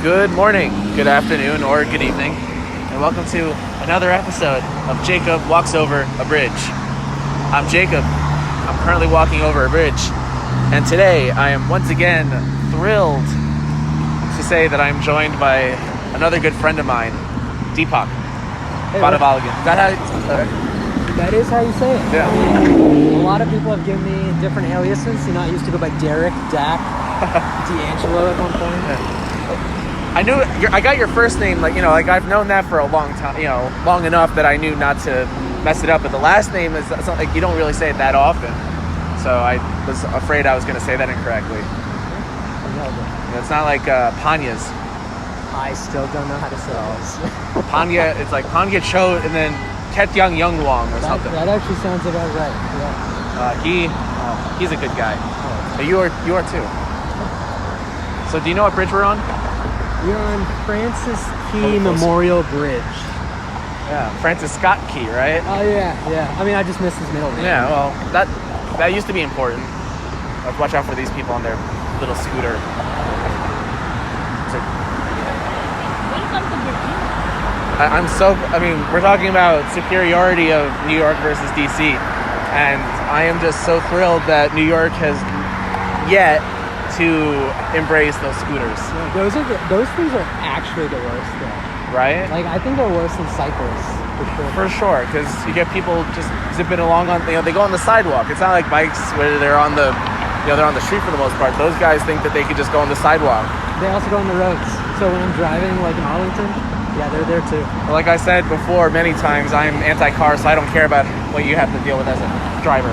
Good morning, good afternoon, or good evening, and welcome to another episode of Jacob Walks Over a Bridge. I'm Jacob. I'm currently walking over a bridge, and today I am once again thrilled to say that I'm joined by another good friend of mine, Deepak. Hey, Badavaligan. that is how you say it. Yeah. I mean, a lot of people have given me different aliases. You know, I used to go by Derek, Dak, D'Angelo at one point. Yeah. I got your first name, I've known that for a long time, long enough that I knew not to mess it up. But the last name is something like you don't really say it that often. So I was afraid I was going to say that incorrectly. It's not like Panya's. I still don't know how to say this. Panya, it's like Panya Cho and then Ketyang Youngwang or something. That actually sounds about right. Yeah. He's a good guy. Oh. But you are too. So do you know what bridge we're on? We're on Francis Key Memorial Bridge. Yeah, Francis Scott Key, right? Oh yeah. I mean, I just missed his middle name. Yeah, well, that used to be important. Watch out for these people on their little scooter. Welcome to Virginia. We're talking about superiority of New York versus DC, and I am just so thrilled that New York has yet to embrace those scooters. Yeah, those things are actually the worst, though. Right? Like, I think they're worse than cyclists, for sure. For sure, because you get people just zipping along they go on the sidewalk. It's not like bikes where they're on the street for the most part. Those guys think that they could just go on the sidewalk. They also go on the roads. So when I'm driving, like in Arlington, yeah, they're there too. Well, like I said before many times, I'm anti-car, so I don't care about what you have to deal with as a driver.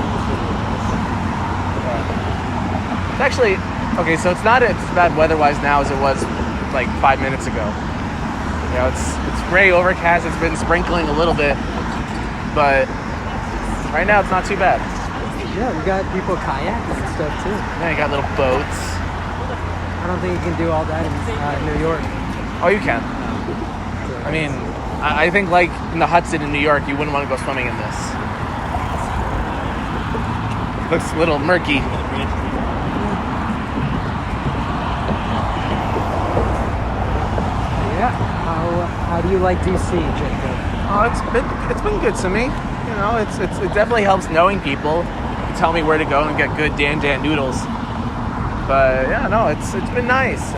It's actually, okay, so it's not as bad weather-wise now as it was like 5 minutes ago. You know, it's gray, overcast, it's been sprinkling a little bit, but right now it's not too bad. Yeah, we got people kayaking and stuff too. Yeah, you got little boats. I don't think you can do all that in New York. Oh, you can. I mean, I think like in the Hudson in New York, you wouldn't want to go swimming in this. Looks a little murky. Yeah. How do you like DC, Jacob? Oh, it's been good to me. You know, it definitely helps knowing people. Tell me where to go and get good Dan noodles. But yeah, no, it's been nice.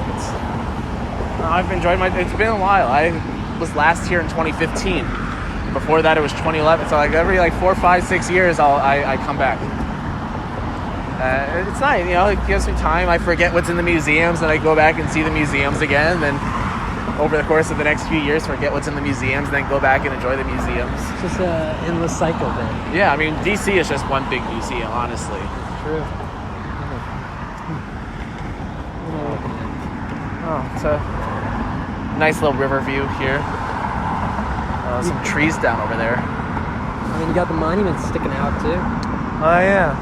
I've enjoyed it's been a while. I was last here in 2015. Before that, it was 2011. So like every 4, 5, 6 years, I come back. It's nice, you know. It gives me time. I forget what's in the museums, and I go back and see the museums again. Then over the course of the next few years, forget what's in the museums, then go back and enjoy the museums. It's just an endless cycle then. Yeah, I mean, DC is just one big museum, honestly. True. Oh, it's a nice little river view here. Some trees down over there. I mean, you got the monuments sticking out too. Oh yeah.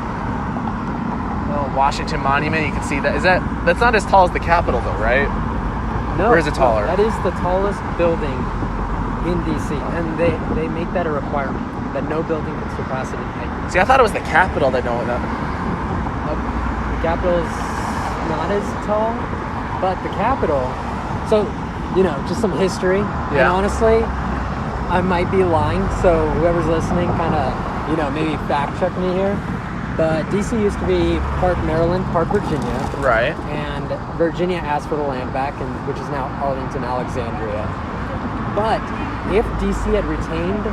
Washington Monument. You can see that. That's not as tall as the Capitol, though, right? No. Or is it taller? That is the tallest building in DC, and they make that a requirement that no building can surpass it in height. See, I thought it was the Capitol that know that. The Capitol's not as tall, but the Capitol. So, just some history. Yeah. And honestly, I might be lying. So whoever's listening, kind of, maybe fact check me here. But DC used to be part Maryland, part Virginia. Right. And Virginia asked for the land back, which is now Arlington, Alexandria. But if DC had retained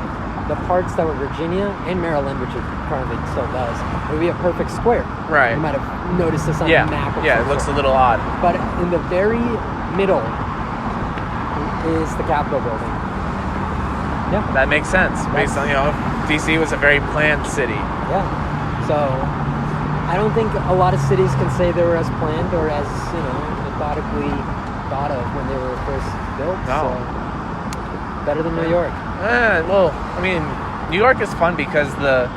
the parts that were Virginia and Maryland, which it currently still does, it would be a perfect square. Right. You might have noticed this on the map. Yeah, it looks a little odd. But in the very middle is the Capitol building. Yeah. That makes sense. Based on, DC was a very planned city. Yeah. So I don't think a lot of cities can say they were as planned or as, methodically thought of when they were first built. No. So better than New York. New York is fun because the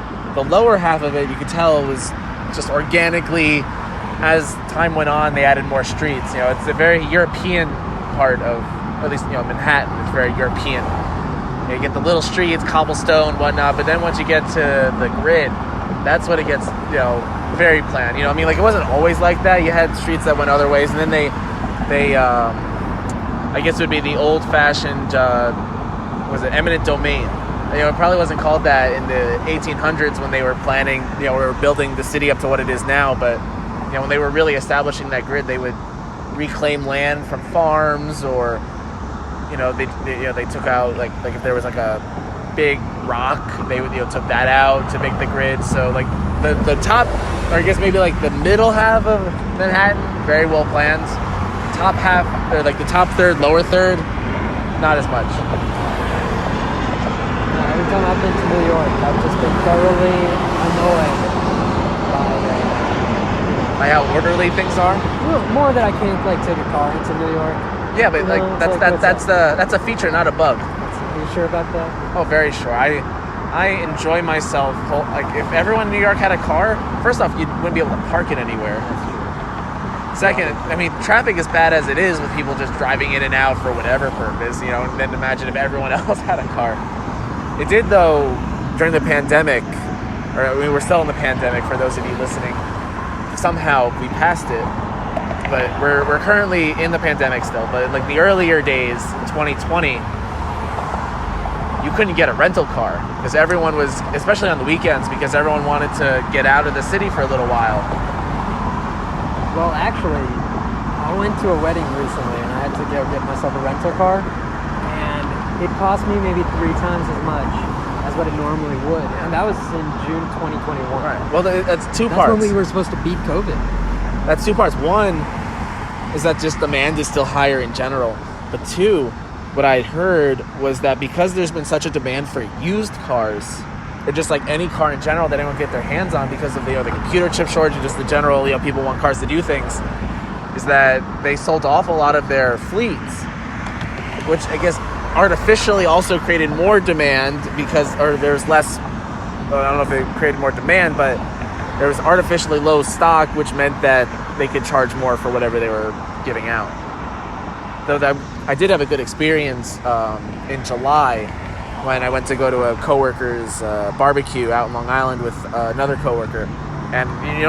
lower half of it, you could tell, was just organically, as time went on, they added more streets. It's a very European part of, at least, Manhattan. It's very European. You get the little streets, cobblestone, whatnot, but then once you get to the grid, that's when it gets, very planned. It wasn't always like that. You had streets that went other ways, and then they I guess it would be the old-fashioned, was it eminent domain? It probably wasn't called that in the 1800s when they were planning, or building the city up to what it is now. But when they were really establishing that grid, they would reclaim land from farms, or they took out like if there was like a big rock, they would took that out to make the grid. So like the top, or I guess maybe like the middle half of Manhattan, very well planned. Top half, or like the top third, lower third, not as much. Every time I've been to New York, I've just been thoroughly annoyed by how orderly things are. More that I can't take a car into New York. Yeah, but that's a feature, not a bug. Are you sure about that? Oh, very sure. I enjoy myself. Like if everyone in New York had a car, first off, you wouldn't be able to park it anywhere. That's true. Second, I mean, traffic is bad as it is with people just driving in and out for whatever purpose, and then imagine if everyone else had a car. It did, though, during the pandemic, we're still in the pandemic for those of you listening. Somehow we passed it, but we're currently in the pandemic still. But like the earlier days, 2020, you couldn't get a rental car because everyone was, especially on the weekends, because everyone wanted to get out of the city for a little while. Well, actually, I went to a wedding recently and I had to get myself a rental car, and it cost me maybe 3 times as much as what it normally would, and that was in June 2021. Right. Well, that's two That's parts. when we were supposed to beat COVID. That's two parts. One is that just demand is still higher in general, but two, what I heard was that because there's been such a demand for used cars, or just like any car in general that anyone can get their hands on because of the computer chip shortage and just the general people want cars to do things, is that they sold off a lot of their fleets, which I guess artificially also created more demand or there's less, I don't know if it created more demand, but there was artificially low stock, which meant that they could charge more for whatever they were giving out. Though I did have a good experience in July when I went to go to a coworker's barbecue out in Long Island with another coworker. And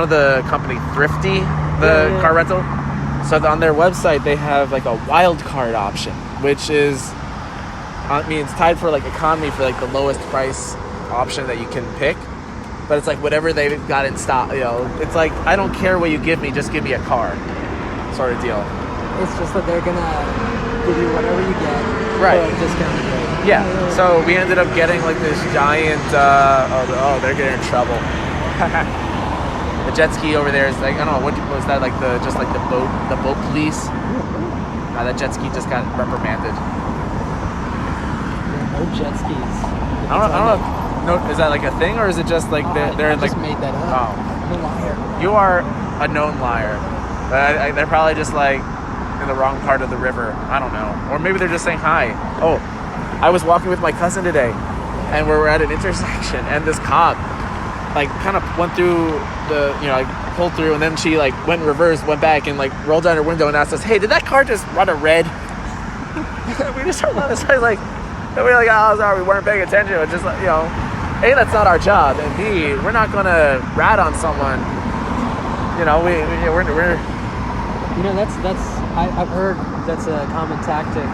the company Thrifty, car rental? So on their website, they have like a wild card option, which is, it's tied for like economy for like the lowest price option that you can pick. But it's like whatever they've got in stock, it's like, I don't care what you give me, just give me a car sort of deal. It's just that they're gonna give you whatever you get right. for a discounted rate. Yeah, so we ended up getting like this giant, they're getting in trouble. The jet ski over there is like, I don't know, what was that, like the boat police? That jet ski just got reprimanded. No jet skis. I don't know. No, is that like a thing, or is it just like they're I just made that up. Oh, I'm a liar. You are a known liar. They're probably just like in the wrong part of the river. I don't know, or maybe they're just saying hi. Oh, I was walking with my cousin today, and we're at an intersection, and this cop like kind of went through pulled through, and then she like went in reverse, went back, and like rolled down her window and asked us, "Hey, did that car just run a red?" We just heard that. So like, and we were like, "Oh, sorry, we weren't paying attention." It was just like, A, that's not our job, and B, we're not gonna rat on someone. We're I've heard that's a common tactic.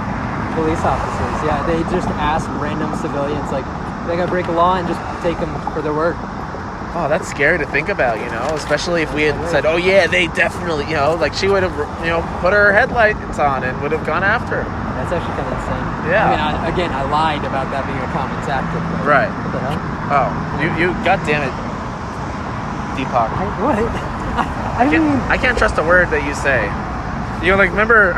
Police officers, yeah, they just ask random civilians like they gotta break a law and just take them for their word. Oh, that's scary to think about, especially if we had said, "Oh yeah, they definitely," like she would have, put her headlights on and would have gone after her. That's actually kind of insane. Yeah. I mean, I lied about that being a common tactic. Right. What the hell? Oh, you, God damn it, Deepak. What? I can't trust a word that you say. I remember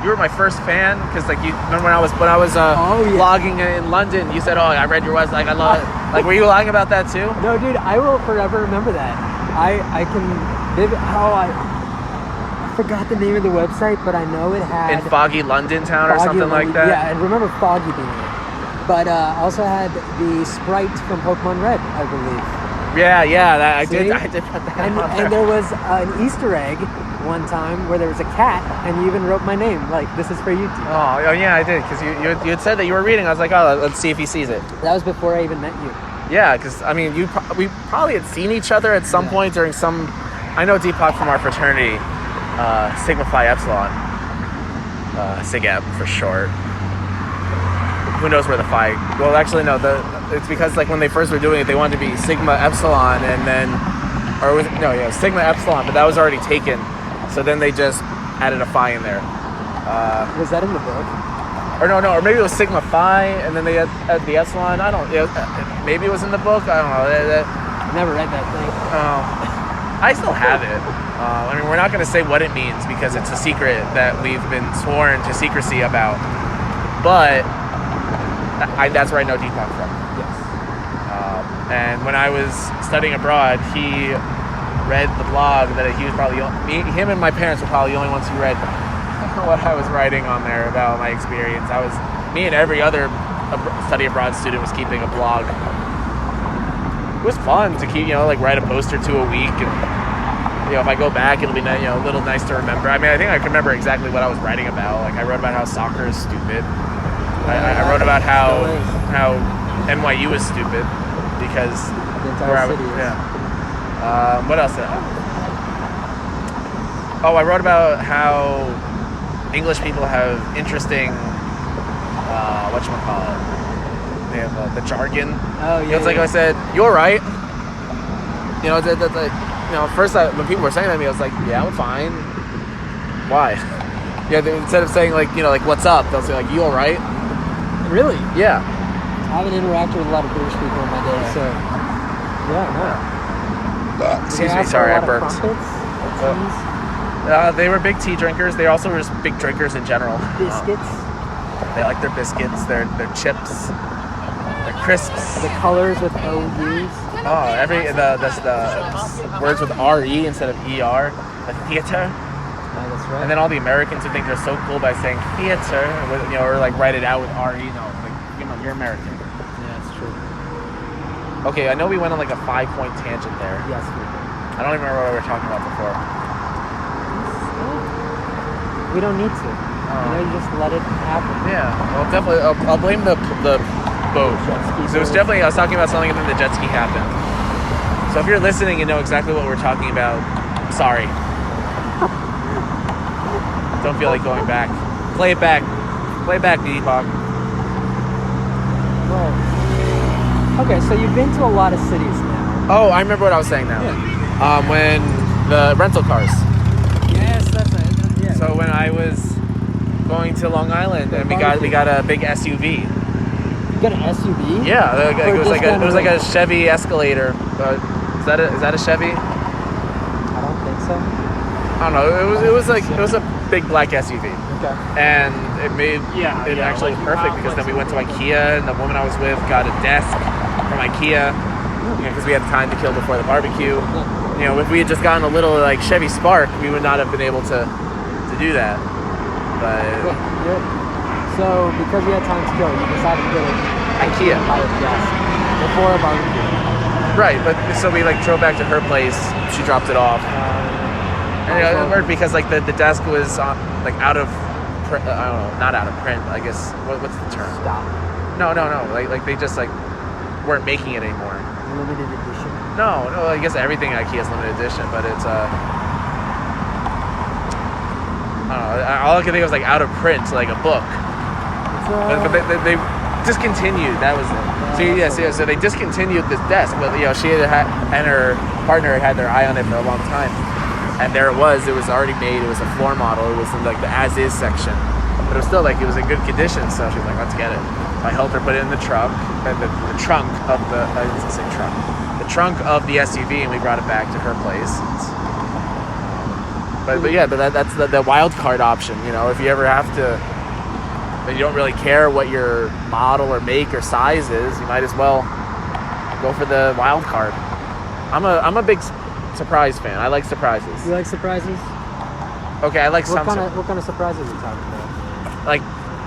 you were my first fan because like you remember when I was vlogging in London, you said, "Oh, I read your website, like I love it." Like, were you lying about that too? No, dude, I will forever remember that. I forgot the name of the website, but I know it had in Foggy London Town or something like that. Yeah, I remember Foggy being it, but also had the sprite from Pokemon Red, I believe. Yeah, I did put that on there. And there was an Easter egg one time where there was a cat, and you even wrote my name, like, "This is for you, T." Oh yeah, I did, because you had said that you were reading. I was like, oh, let's see if he sees it. That was before I even met you. Yeah, because I mean, we probably had seen each other at some point during some. I know Deepak from our fraternity, Sigma Phi Epsilon. SIGEP for short. Who knows where the Phi? Well, actually, no. It's because like when they first were doing it, they wanted to be Sigma Epsilon, and then, or was it, no, yeah, Sigma Epsilon, but that was already taken. So then they just added a Phi in there. Was that in the book? Or no, or maybe it was Sigma Phi, and then they had the Epsilon. I don't. Maybe it was in the book. I don't know. Never read that thing. I still have it. I mean, we're not going to say what it means because it's a secret that we've been sworn to secrecy about. But that's where I know Deepak from. Yes. And when I was studying abroad, he read the blog that he was probably him and my parents were probably the only ones who read what I was writing on there about my experience. Me and every other study abroad student was keeping a blog. It was fun to keep, like write a post or two a week, and if I go back, it'll be a little nice to remember. I mean, I think I can remember exactly what I was writing about. Like I wrote about how soccer is stupid. I wrote about how NYU is stupid because the entire city is. Yeah. What else? I wrote about how English people have interesting whatchamacallit. They have the jargon. Oh yeah. It's like I said, you're right. First when people were saying that to me, I was like, yeah, I'm fine. Why? Yeah, instead of saying like what's up, they'll say like, you all right? Really? Yeah. I haven't interacted with a lot of British people in my day, so yeah, no. Excuse me, sorry, I burped. They were big tea drinkers. They also were just big drinkers in general. Biscuits. They like their biscuits, their chips, their crisps. The colors with OUs. Oh, the words with RE instead of ER. The theater. Oh, that's right. And then all the Americans who think they're so cool by saying theater, or like write it out with RE. No, like you're American. Yeah, that's true. Okay, I know we went on like a 5-point tangent there. Yes, we did. I don't even remember what we were talking about before. We don't need to. You just let it happen. Yeah, well, definitely. I'll blame the boat. So it was definitely. I was talking about something, and then the jet ski happened. So if you're listening and know exactly what we're talking about, I'm sorry. Don't feel like going back. Play it back. Play it back, Deepak. Well, okay. So you've been to a lot of cities now. Oh, I remember what I was saying now. Yeah. When the rental cars. Yes, that's it. Yeah. So when I was going to Long Island, and we got a big SUV. You got an SUV? Yeah, it was like a Chevy Escalator. Is that a Chevy? I don't think so. I don't know. It was a big black SUV. Okay. And it made it actually perfect because then we went to IKEA, and the woman I was with got a desk from IKEA because we had time to kill before the barbecue. If we had just gotten a little like Chevy Spark, we would not have been able to do that. But good. So because you had time to kill, you decided to go to IKEA before a barbecue. Right, but so we drove back to her place. She dropped it off, and it worked because the desk was out of print. I don't know, not out of print. I guess what's the term? Stop. No. Like they just weren't making it anymore. Limited edition. No. I guess everything at IKEA is limited edition, but it's I don't know. All I could think of was out of print, like a book. But they discontinued. That was it. So they discontinued this desk, but she and her partner had their eye on it for a long time, and there it was. It was already made. It was a floor model. It was in the as-is section, but it was still it was in good condition. So she was like, "Let's get it." I helped her put it in the trunk, the trunk of the. I didn't say trunk. The trunk of the SUV, and we brought it back to her place. But that's the wild card option. If you ever have to, but you don't really care what your model or make or size is, you might as well go for the wild card. I'm a big surprise fan. I like surprises. You like surprises? Okay, I like What kind of surprises are you talking about?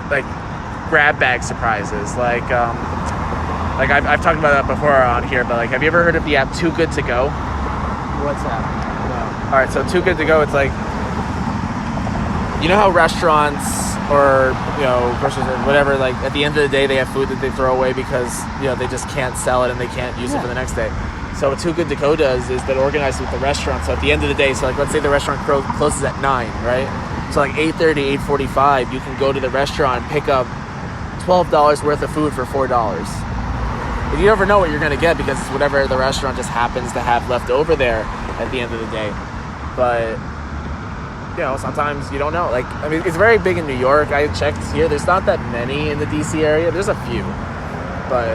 Like grab bag surprises. I've talked about that before on here, but have you ever heard of the app Too Good to Go? What's that? All right, so Too Good to Go, it's how restaurants or groceries or whatever, at the end of the day they have food that they throw away because they just can't sell it and they can't use it for the next day. So what Too Good to Go does is that organizes with the restaurant. So at the end of the day, so let's say the restaurant closes at 9, right? So like 8:30, 8:45, you can go to the restaurant and pick up $12 worth of food for $4. And you never know what you're going to get because it's whatever the restaurant just happens to have left over there at the end of the day. But, you know, sometimes you don't know. Like, I mean, it's very big in New York. I checked here. There's not that many in the D.C. area. There's a few. But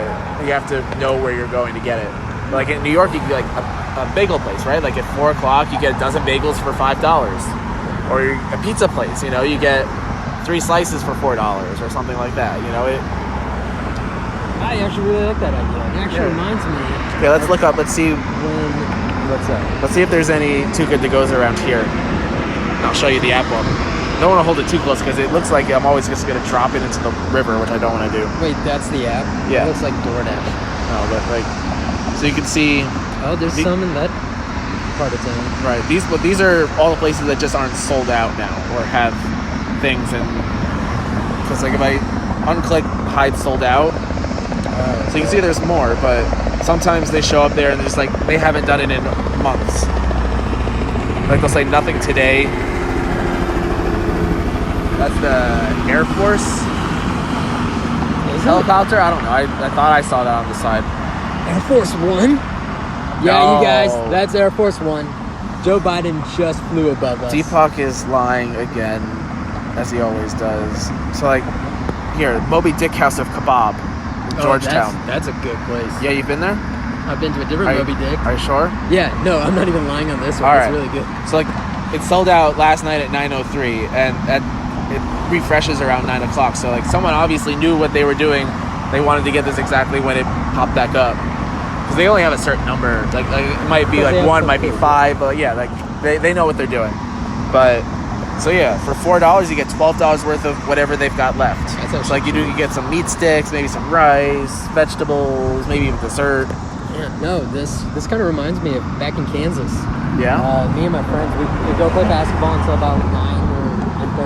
you have to know where you're going to get it. Like in New York, you can get like a bagel place, right? Like at 4 o'clock, you get a dozen bagels for $5. Or a pizza place, you know, you get 3 slices for $4 or something like that. You know, I actually really like that idea. It actually reminds me. Okay, let's look up. Let's see. What's that? Let's see if there's any Too Good to Go's around here. And I'll show you the app one. I don't want to hold it too close because it looks like I'm always just going to drop it into the river, which I don't want to do. Wait, that's the app? Yeah. It looks like DoorDash. No, but like, so you can see. Oh, there's some in that part of town. Right. These are all the places that just aren't sold out now or have things. And so it's like if I unclick hide sold out, so you can see there's more, but sometimes they show up there and there's like they haven't done it in months. Like they'll say nothing today. That's the Air Force helicopter. I don't know. I thought I saw that on the side. Air Force One? Yeah, No. you guys, that's Air Force One. Joe Biden just flew above us. Deepak is lying again, as he always does. So like, here, Moby Dick House of Kebab, in Georgetown. That's a good place. Yeah, you've been there? I've been to a different Moby Dick. Are you sure? Yeah, no, I'm not even lying on this one. All It's right. really good. So like, it sold out last night at 9:03, and it refreshes around 9 o'clock. So like, someone obviously knew what they were doing. They wanted to get this exactly when it popped back up. Because they only have a certain number. Like it might be like 1, might be 5, but yeah, like they know what they're doing. But so yeah, for $4 you get $12 worth of whatever they've got left. So like you get some meat sticks, maybe some rice, vegetables, maybe even dessert. Yeah, no, this kind of reminds me of back in Kansas. Yeah. Me and my friends, we'd go play basketball until about 9 or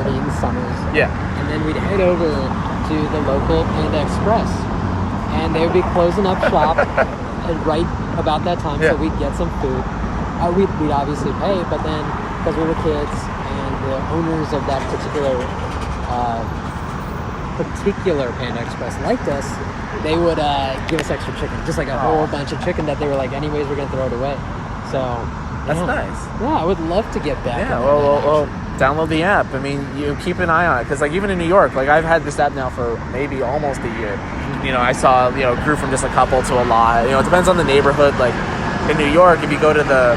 9:30 in the summers. Yeah. And then we'd head over to the local Panda Express. And they would be closing up shop at right about that time, so we'd get some food. We'd obviously pay, but then because we were kids and the owners of that particular Panda Express liked us, they would give us extra chicken, just like a whole bunch of chicken that they were like, anyways, we're gonna throw it away. So That's nice. Yeah, I would love to get back. Yeah, well, download the app. I mean, you keep an eye on it because, like, even in New York, like I've had this app now for maybe almost a year. You know, I saw it grew from just a couple to a lot. You know, it depends on the neighborhood. Like in New York, if you go to the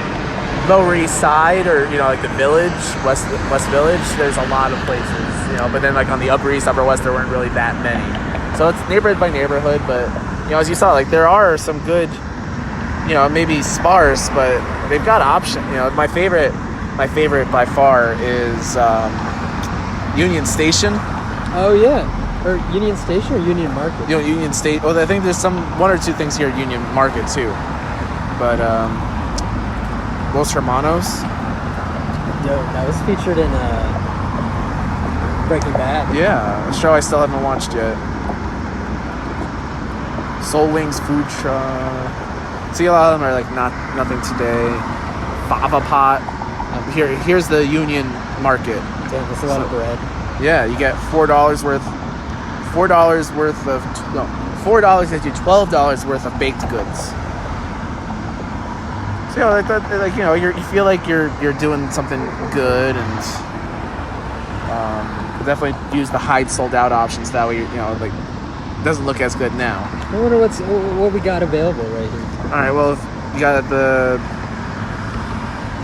Lower East Side or like the Village, West Village, there's a lot of places. You know, but then like on the Upper East, Upper West, there weren't really that many. So it's neighborhood by neighborhood. But as you saw, like there are some good. Maybe sparse, but they've got options. My favorite by far is Union Station. Oh yeah, or Union Station or Union Market. Union State. Well, I think there's one or two things here at Union Market too. But Los Hermanos. Yo, that was featured in Breaking Bad. Yeah, a show I still haven't watched yet. Soul Wings Food Truck. See, a lot of them are like nothing today. Fava Pot. Here's the Union Market. Damn, that's a lot of bread. Yeah, you get $4 worth of $4 gets you $12 worth of baked goods. So you feel like you're doing something good, and definitely use the hide sold out options. That way, it doesn't look as good now. I wonder what we got available right here. All right, well, you got the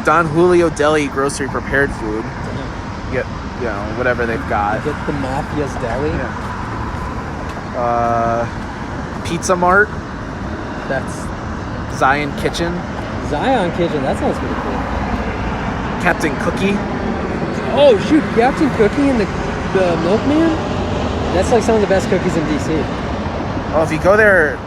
Don Julio Deli grocery prepared food. You get, whatever they've got. You get the Mafia's Deli. Yeah. Pizza Mart. That's Zion Kitchen. Zion Kitchen. That sounds pretty cool. Captain Cookie. Oh shoot, Captain Cookie and the Milkman. That's like some of the best cookies in DC. Well, if you go there,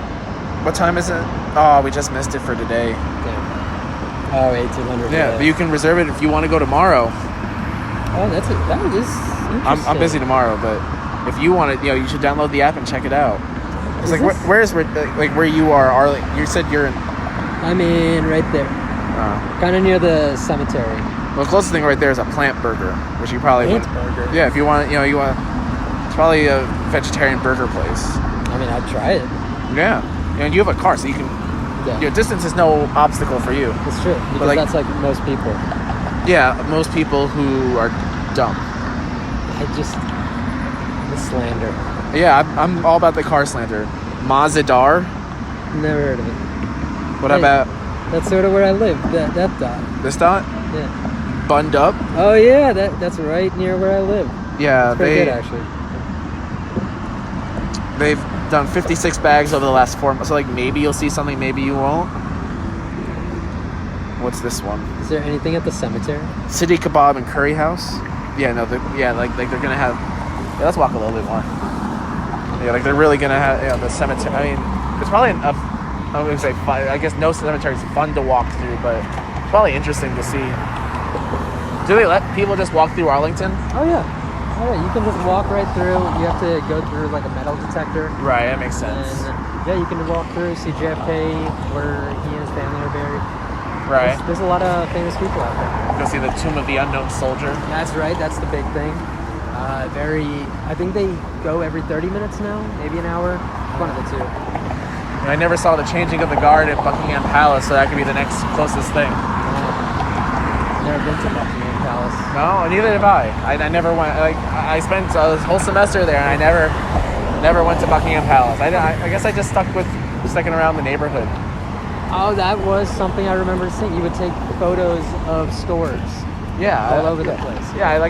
what time is it? Oh, we just missed it for today. Yeah. Oh, 1800. Yeah, but you can reserve it if you want to go tomorrow. Oh, that is interesting. I'm busy tomorrow, but if you want it, you should download the app and check it out. It's like, where's where you are, Arlington? You said you're in. I'm in right there. Kind of near the cemetery. Well, the closest thing right there is a plant burger, which you probably Plant wouldn't. burger? Yeah, if you want, it's probably a vegetarian burger place. I mean, I'd try it. Yeah, and you have a car, so you can. Yeah. Distance is no obstacle for you. It's true. Because like- that's like most people. Yeah, most people who are dumb. The slander. Yeah, I'm all about the car slander. Mazadar. Never heard of it. What Hey. about That's sort of where I live. That dot. this dot? Yeah. Bunned up. Oh yeah, that's right near where I live. Yeah, Pretty good actually. they've done 56 bags over the last 4 months. So like maybe you'll see something, maybe you won't. What's this one? Is there anything at the cemetery? City Kebab and Curry House. Yeah, no, like they're gonna have. Yeah, let's walk a little bit more. Yeah, like they're really gonna have the cemetery. I mean, it's probably I would say fun. I guess no cemetery is fun to walk through, but it's probably interesting to see. Do they let people just walk through Arlington? Oh yeah. You can just walk right through. You have to go through like a metal detector. Right, that makes sense. And yeah, you can walk through, see JFK, where he and his family are buried. Right. There's a lot of famous people out there. Go see the Tomb of the Unknown Soldier. That's right. That's the big thing. I think they go every 30 minutes now, maybe an hour. One of the two. And I never saw the changing of the guard at Buckingham Palace, so that could be the next closest thing. Never been to Buckingham Palace. No, neither have I. I never went. Like I spent a whole semester there, and I never went to Buckingham Palace. I guess I just stuck with sticking around the neighborhood. Oh, that was something I remember seeing. You would take photos of stores. Yeah, all over the place. Yeah,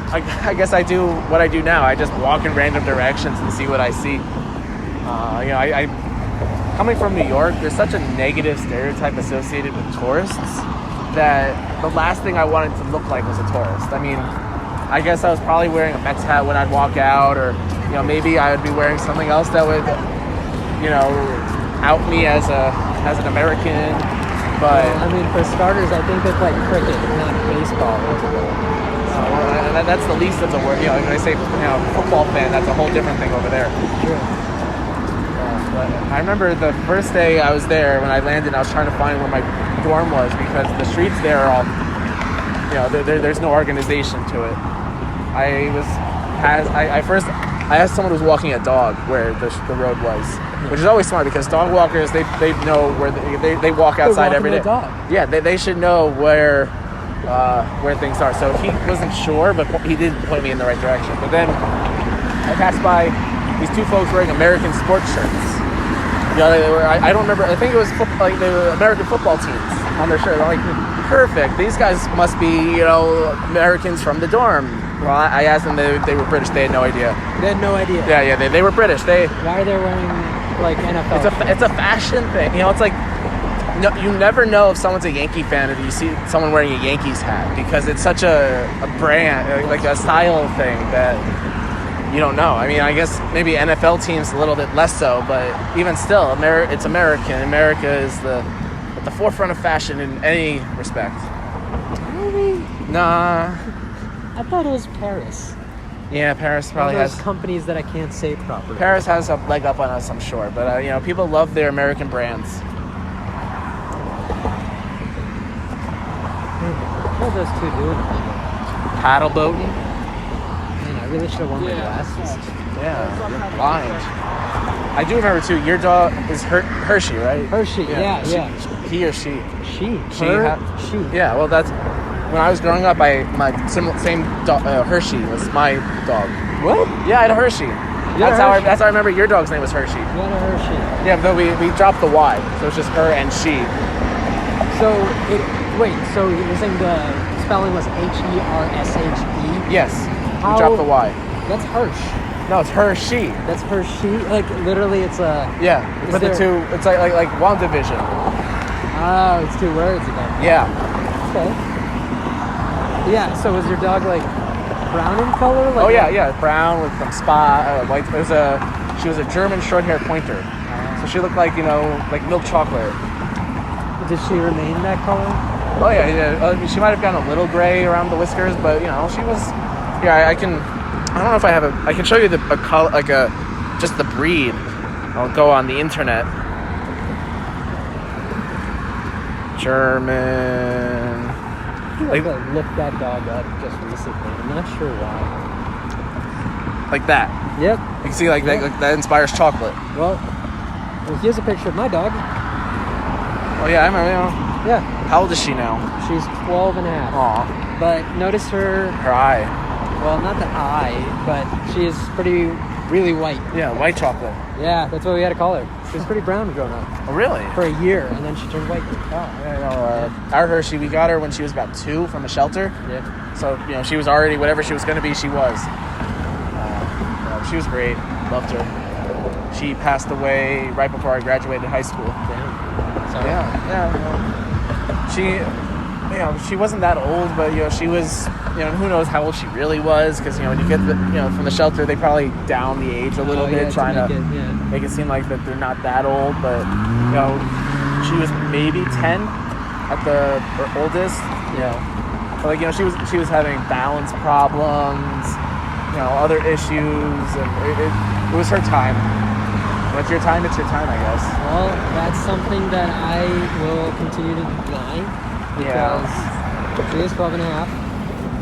I guess I do what I do now. I just walk in random directions and see what I see. I coming from New York, there's such a negative stereotype associated with tourists that the last thing I wanted to look like was a tourist. I mean, I guess I was probably wearing a Mets hat when I'd walk out, or maybe I would be wearing something else that would out me as an American. But I mean, for starters, I think they play cricket, not baseball. That's the least of the word. When I say football fan, that's a whole different thing over there. True. But I remember the first day I was there, when I landed, I was trying to find where my dorm was because the streets there are all, there's no organization to it. I asked someone who was walking a dog where the road was, which is always smart because dog walkers they know where they walk outside every day. Dog. Yeah, they should know where things are. So he wasn't sure, but he did point me in the right direction. But then I passed by these two folks wearing American sports shirts. I don't remember. I think it was they were American football teams on their shirt. I'm like, perfect. These guys must be Americans from the dorm. Well, I asked them. They were British. They had no idea. They had no idea. Yeah. They were British. Why are they wearing like NFL? It's a fashion thing. It's like. No, you never know if someone's a Yankee fan if you see someone wearing a Yankees hat because it's such a brand, like a style thing that you don't know. I mean, I guess maybe NFL teams a little bit less so, but even still, it's American. America is at the forefront of fashion in any respect. Really? Nah. I thought it was Paris. Yeah, Paris probably has companies that I can't say properly. Paris has a leg up on us, I'm sure, but people love their American brands. What are those two doing? Paddle boating. Man, I really should have worn my glasses. Yeah, you're blind. I do remember too. Your dog is Hershey, right? Hershey, yeah. He or she? She. She. Yeah. Well, that's when I was growing up. My same dog, Hershey was my dog. What? Yeah, I had a Hershey. That's how I remember your dog's name was Hershey. You had a Hershey. Yeah, but we dropped the Y, so it's just her and she. So you're saying the spelling was Hershey? Yes. We dropped the Y. That's Hirsch. No, it's Hershey. That's Hershey. Like literally, it's a. Yeah. But the two, it's like WandaVision. Oh, it's two words again. Yeah. Okay. Yeah. So was your dog like brown in color? Like yeah, brown with some spot, white. She was a German short-haired pointer, so she looked like like milk chocolate. Did she remain that color? Oh yeah. She might have gotten a little gray around the whiskers, but she was. Yeah, I can. I don't know if I have I can show you a color, just the breed. I'll go on the internet. German feel like I looked that dog up just recently. I'm not sure why. Like that. Yep. You can see like that inspires chocolate. Well, here's a picture of my dog. Oh yeah, I remember. Yeah. How old is she now? She's 12 and a half. Aw. But notice her, Her eye. well, not the eye, but she is really white. Yeah, white chocolate. Yeah, that's what we had to call her. She was pretty brown growing up Oh really? for a year, and then she turned white. Oh, yeah, no, our Hershey, we got her when she was about 2 from a shelter. Yeah. So, she was already, whatever she was going to be, she was. She was great. Loved her. She passed away right before I graduated high school. Damn. Sorry. Yeah. She wasn't that old, but, she was, who knows how old she really was, because, when you get, from the shelter, they probably down the age a little bit, trying to make it seem like that they're not that old, but, she was maybe 10 at the oldest, But, she was having balance problems, other issues, and it was her time. When it's your time, it's your time, I guess. Well, that's something that I will continue to deny, because she is 12 and a half.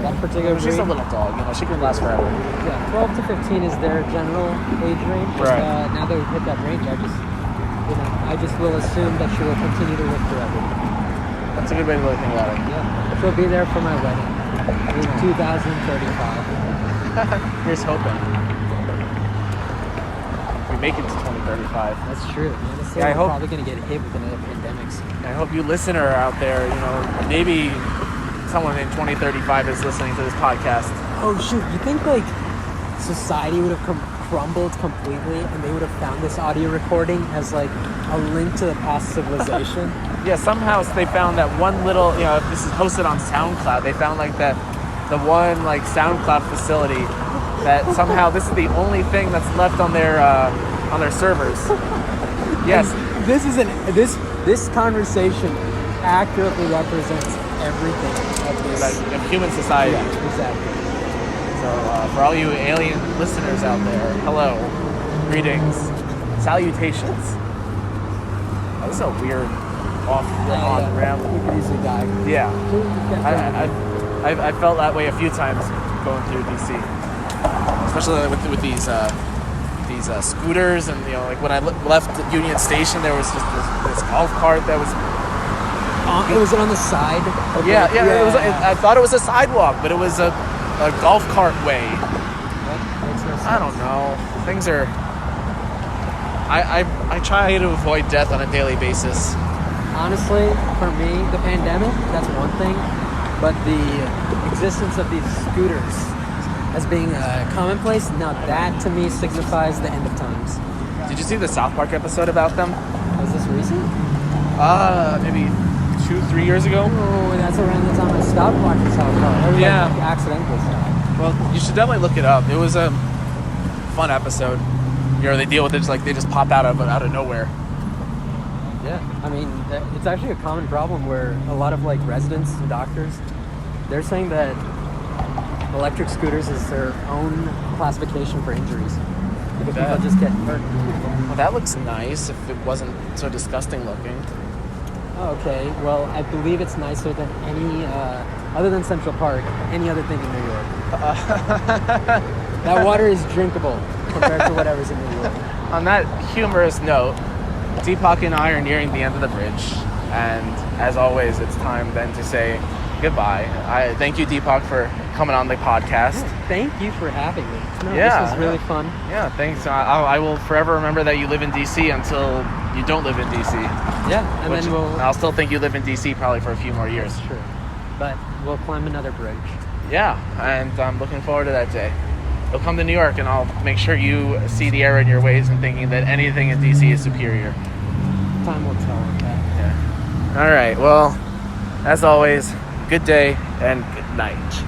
That particular She's a breed, little dog, she can last forever. yeah, 12 to 15 is their general age range. Right. Now that we've hit that range, I just will assume that she will continue to live forever. That's a good way to really think about it. Yeah, she'll be there for my wedding in 2035. Here's hoping. We make it to 2035. That's true. Honestly, Yeah, I we're hope- probably going to get hit with another pandemics. I hope you listener out there, maybe someone in 2035 is listening to this podcast. Oh shoot! You think society would have crumbled completely, and they would have found this audio recording as a link to the past civilization? Yeah, somehow they found that one little, if this is hosted on SoundCloud, they found the one SoundCloud facility that somehow this is the only thing that's left on their servers. Yes. And this conversation accurately represents everything Of human society. Yeah, exactly. So for all you alien listeners out there, hello, greetings, salutations. Oh, this is a weird on ramp. You could easily die. Yeah, I felt that way a few times going through DC, especially with these scooters, and when I left Union Station, there was just this golf cart that was. Was it on the side? Yeah. It was. I thought it was a sidewalk, but it was a golf cart way. That makes no sense. I don't know. Things are. I try to avoid death on a daily basis. Honestly, for me, the pandemic, that's one thing, but the existence of these scooters as being commonplace, now that to me signifies the end of times. Did you see the South Park episode about them? Was this recent? Maybe 2-3 years ago. Oh, that's around the time I stopped watching South Park. Yeah. Accidentally stopped. Well, you should definitely look it up. It was a fun episode. They deal with it they just pop out of nowhere. Yeah, I mean, it's actually a common problem where a lot of residents and doctors, they're saying that electric scooters is their own classification for injuries because people just get hurt. Well, that looks nice if it wasn't so disgusting looking. Oh, okay, well, I believe it's nicer than any, other than Central Park, any other thing in New York. That water is drinkable compared to whatever's in New York. On that humorous note, Deepak and I are nearing the end of the bridge, and as always, it's time then to say goodbye. I thank you, Deepak, for coming on the podcast. Thank you for having me. No, Yeah. This was really fun. Yeah, thanks. I will forever remember that you live in DC until you don't live in DC. Yeah, and then I'll still think you live in DC probably for a few more years. Sure. But we'll climb another bridge. Yeah, and I'm looking forward to that day. You'll come to New York, and I'll make sure you see the error in your ways and thinking that anything in DC is superior. Time will tell on that. Yeah. All right. Well, as always, good day and good night.